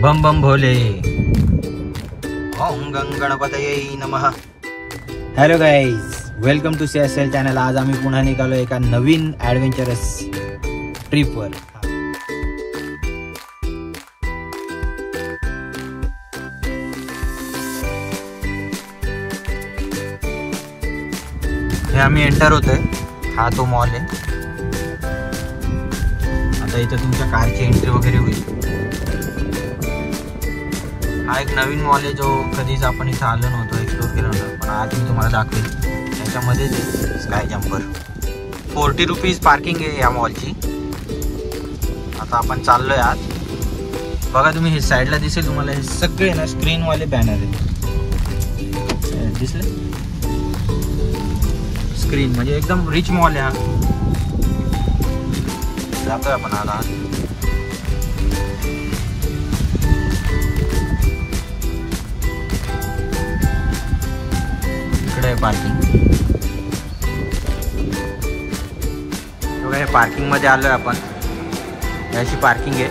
बम बम भोले, ओम गणपतये नमः। Hello guys, welcome to CSL channel. आज आम्ही पुन्हा निघालो एका नवीन ॲडव्हेंचरस ट्रिपवर। हे आम्ही एंटर होतोय, हा तो मॉल आहे। आता इथे तुमच्या कारची एंट्री वगैरे होईल। हा एक नवीन मॉल आहे जो कधीच आपण इथे आलो नव्हतो, एक्सप्लोर केला नव्हता, पण आज मी तुम्हाला दाखवेल। त्याच्यामध्येच स्काय जम्पर 40 रुपीज पार्किंग आहे या मॉलची। आता आपण चाललोय आत। बघा तुम्ही हे साईडला दिसेल तुम्हाला, हे सगळे ना स्क्रीनवाले बॅनर आहेत, दिसले? स्क्रीन म्हणजे एकदम रिच मॉल आहे हा। जातोय आपण आता। इकडे पार्किंग, बघा पार्किंग मध्ये आलोय आपण। याची पार्किंग आहे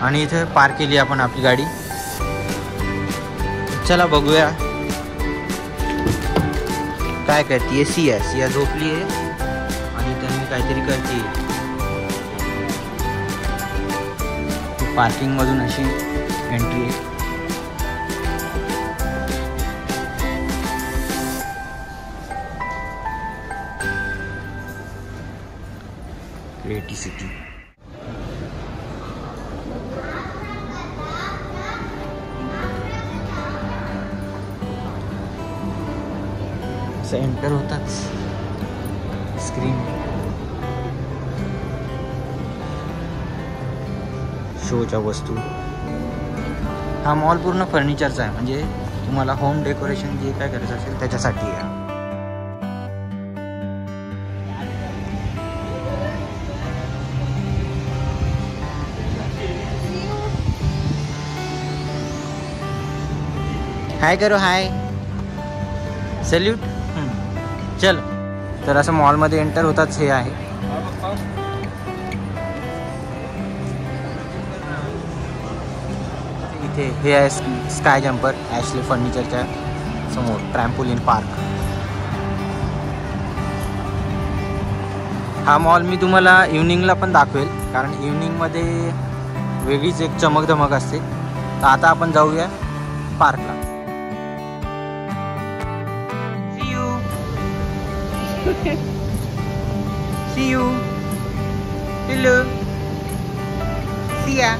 आणि इथे पार्क केली आपण आपली गाडी। चला बघूया काय करते। सिया झोपली आहे आणि त्यांनी काहीतरी करते। पार्किंग मधून अशी एंट्री आहे। क्रिएटिव्हिटी एंटर होताच स्क्रीन, शोच्या वस्तू। हा मॉल पूर्ण फर्निचरचा आहे, म्हणजे तुम्हाला होम डेकोरेशन जे काय करायचं असेल त्याच्यासाठी आहे। हाय करो, हाय सल्यूट। चल, तर असं मॉलमध्ये एंटर होताच हे आहे। इथे हे आहे स्काय जम्पर, ॲशले फर्निचरच्या समोर ट्रॅम्पोलिन पार्क। हा मॉल मी तुम्हाला इव्हनिंगला पण दाखवेल, कारण इव्हनिंगमध्ये वेगळीच एक चमक धमक असते। तर आता आपण जाऊया पार्कला। See you. Hello. See ya.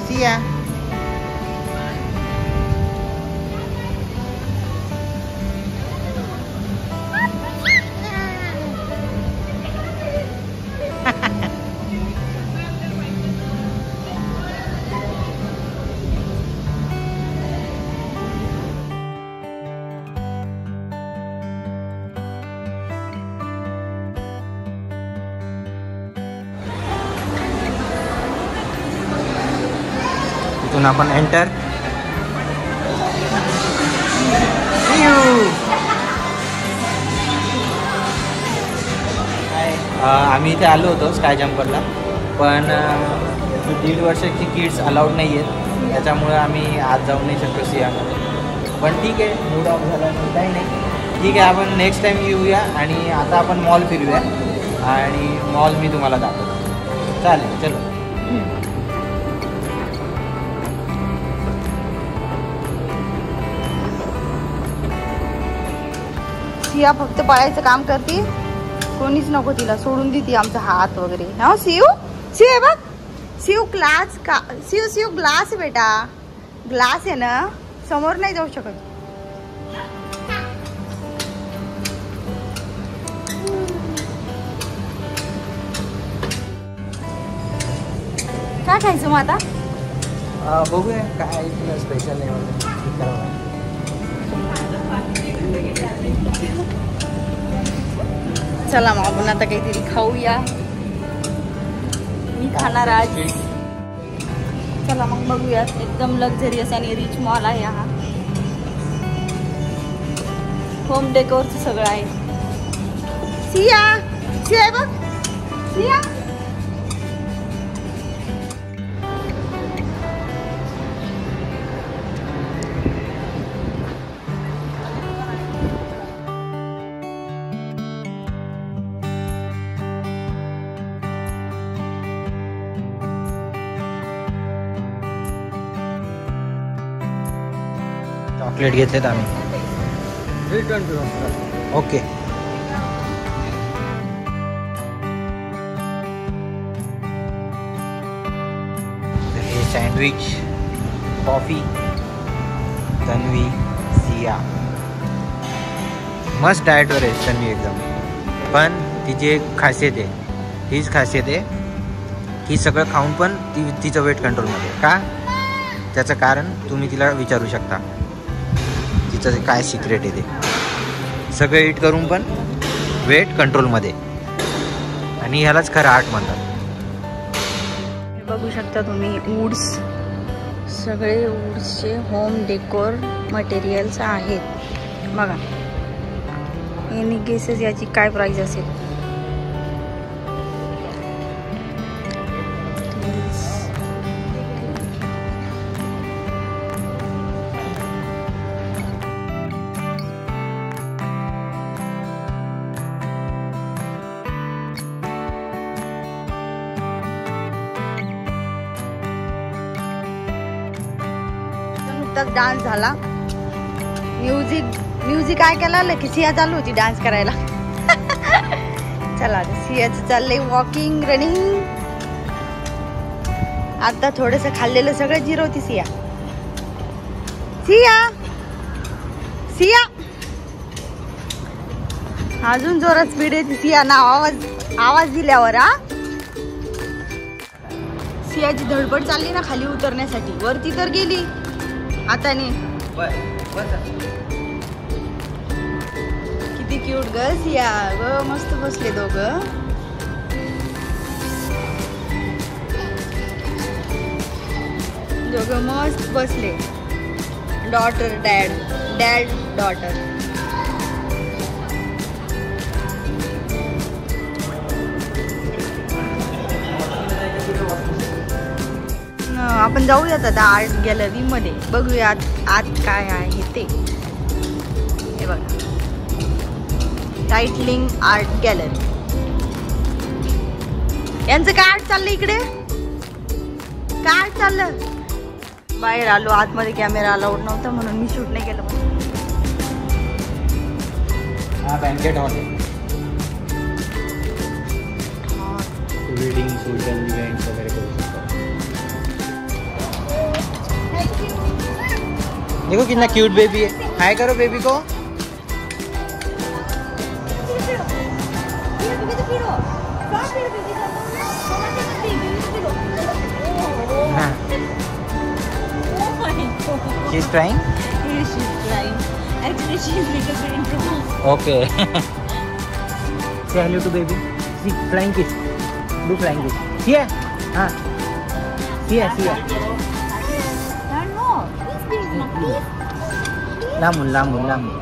See ya. इथून आपण एंटर। आम्ही इथे आलो होतो स्काय जम्परला, पण 1.5 वर्षाची किड्स अलाउड नाही आहेत, त्याच्यामुळे आम्ही आज जाऊ नाही शकतो सियामध्ये। पण ठीक आहे, मूड ऑफ झाला काही नाही, ठीक आहे, आपण नेक्स्ट टाइम येऊया। आणि आता आपण मॉल फिरूया आणि मॉल मी तुम्हाला दाखवतो। चालेल, चलो। सिया फक्त पळायचं काम करते, कोणीच नको तिला, सोडून देते आमचा हात वगैरे। हा सियू, सियू आहे बघ, सियू ग्लास का, सियू ग्लास आहे बेटा, ग्लास आहे ना, समोर नाही जाऊ शकत। काय खायचं मग आता? बघूया काय तुला स्पेशल नाही। चला मग आपण आता काहीतरी खाऊया। मी खाणार आज। चला मग बघूया, एकदम लक्झरियस आणि रिच मॉल आहे हा। होम डेकोरचं सगळं आहे। सिया, सिया बघ, सिया चॉकलेट घेतलेत आम्ही. ओके. हे सँडविच, कॉफी, तन्वी, सिया. मस्त डाएटवर आहे तन्वी एकदम. पण तिची एक खासियत आहे, हीच खासियत आहे की सगळं खाऊन पण तिचं वेट कंट्रोलमध्ये. का? त्याचं कारण तुम्ही तिला विचारू शकता. तिचं काय सिक्रेट आहे ते. सगळं ईट करून पण वेट कंट्रोलमध्ये. आणि ह्यालाच खरं आर्ट म्हणतात. बघू शकता तुम्ही वूड्स, सगळे वूड्सचे होम डेकोर मटेरियल्स आहेत बघा. एनी गेसेस याची काय प्राइस असेल? डान्स झाला. म्युझिक ऐकायला की सिया चालू होती डान्स करायला. चला सियाचं चाललंय वॉकिंग, रनिंग. आता थोडस खाल्लेलं सगळं जिरवती सिया. सिया सिया अजून जोरात स्पीड येते सिया ना. आवाज दिल्यावर. सियाची धडपड चालली ना खाली उतरण्यासाठी. वरती तर गेली आता नाही. किती क्यूट ग सिया ग. मस्त बसले दोघं. दोघं मस्त बसले. Daughter dad, dad daughter. आपण जाऊयात आता आर्ट गॅलरी मध्ये. बघूयात आत काय आहे ते. हे बघा, टाइटलिंग आर्ट गॅलरी. यांचं काय आर्ट चाललंय इकडे? काय आर्ट चाललं? बाहेर आलो, आतमध्ये कॅमेरा अलाउड नव्हता म्हणून मी शूट नाही केलं. हा बँकेट हॉल आहे. वेडिंग, सोशल इव्हेंट्स वगैरे करू शकतो. देखो कितना क्यूट बेबी है. हाय करो बेबी को. She's trying? Yes, she's trying. Actually, she's little bit introverted. Okay. Say hello to baby. See, flying kiss. Do flying kiss. See ya. हाँ. See ya, see ya. No, please. Lamun, lamun, lamun.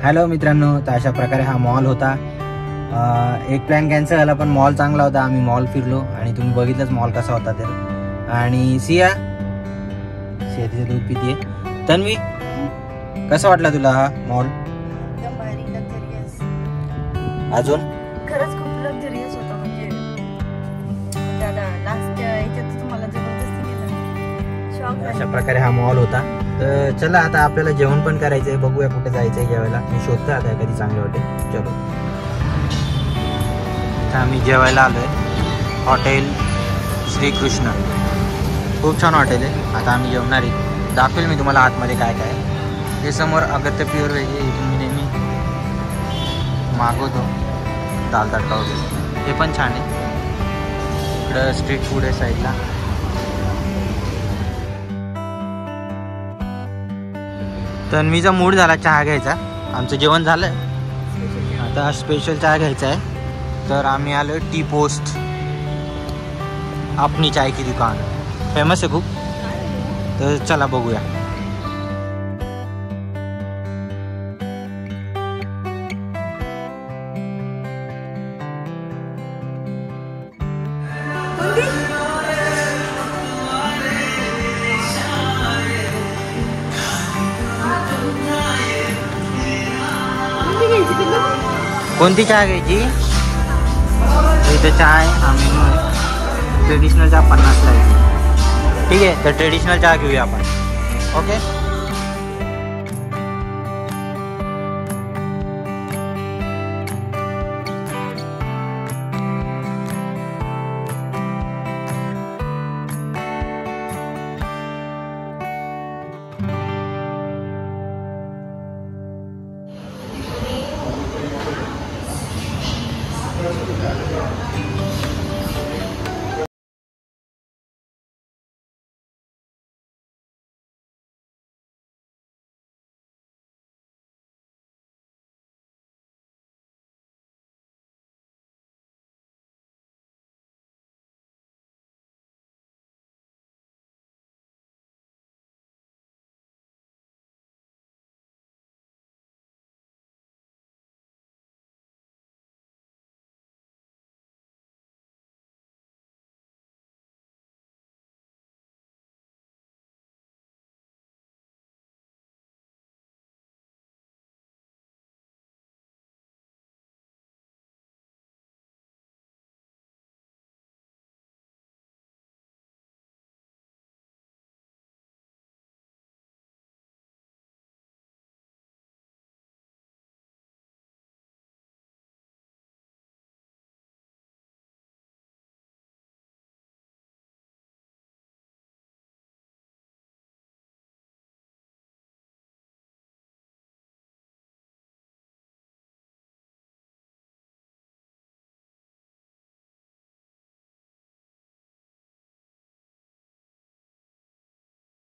Hello मित्रांनो, तर अशा प्रकारे हा mall होता. एक plan cancel झाला, पण मॉल चांगला होता. आम्ही मॉल फिरलो आणि तुम्ही बघितलंच मॉल कसा होता तर. आणि सिया तिचं दूध पितीये. तन्वी, कसा वाटला तुला हा मॉल? एकदम भारी, लक्झरियस. अजून खरंच खूप लक्झरियस होता. म्हणजे दादा लास्ट याच्यात तुम्हाला जबरदस्ती केलं, शॉक अशा झाले. प्रकारे हा मॉल होता. तर चला आता आपल्याला जेवण पण करायचंय, बघूया कुठे जायचंय जेवायला. मी शोधतो आता कधी चांगलं हॉटेल. चलो, आता आम्ही जेवायला आलोय हॉटेल श्रीकृष्ण. खूप छान हॉटेल आहे. आता आम्ही जेवणार आहे. दाखवेल मी तुम्हाला आतमध्ये काय काय आहे. हे समोर अगत्य प्युअर व्हेज आहे. इथून मी नेहमी मागवतो दाल तडका वगैरे. हे पण छान आहे. इकडं स्ट्रीट फूड आहे साईडला. तन्वीचा मूड झाला चहा घ्यायचा. आमचं जेवण झालं, आता स्पेशल चहा घ्यायचा आहे. तर आम्ही आलो टी पोस्ट, अपनी चाय की दुकान. फेमस आहे खूप. तर चला बघूया. कोणती चहा घ्यायची? इथं चहा आहे, हा मेनू आहे. ट्रेडिशनल चहा 50 ला आहे. ठीक आहे, तर ट्रेडिशनल चहा घेऊया आपण. ओके.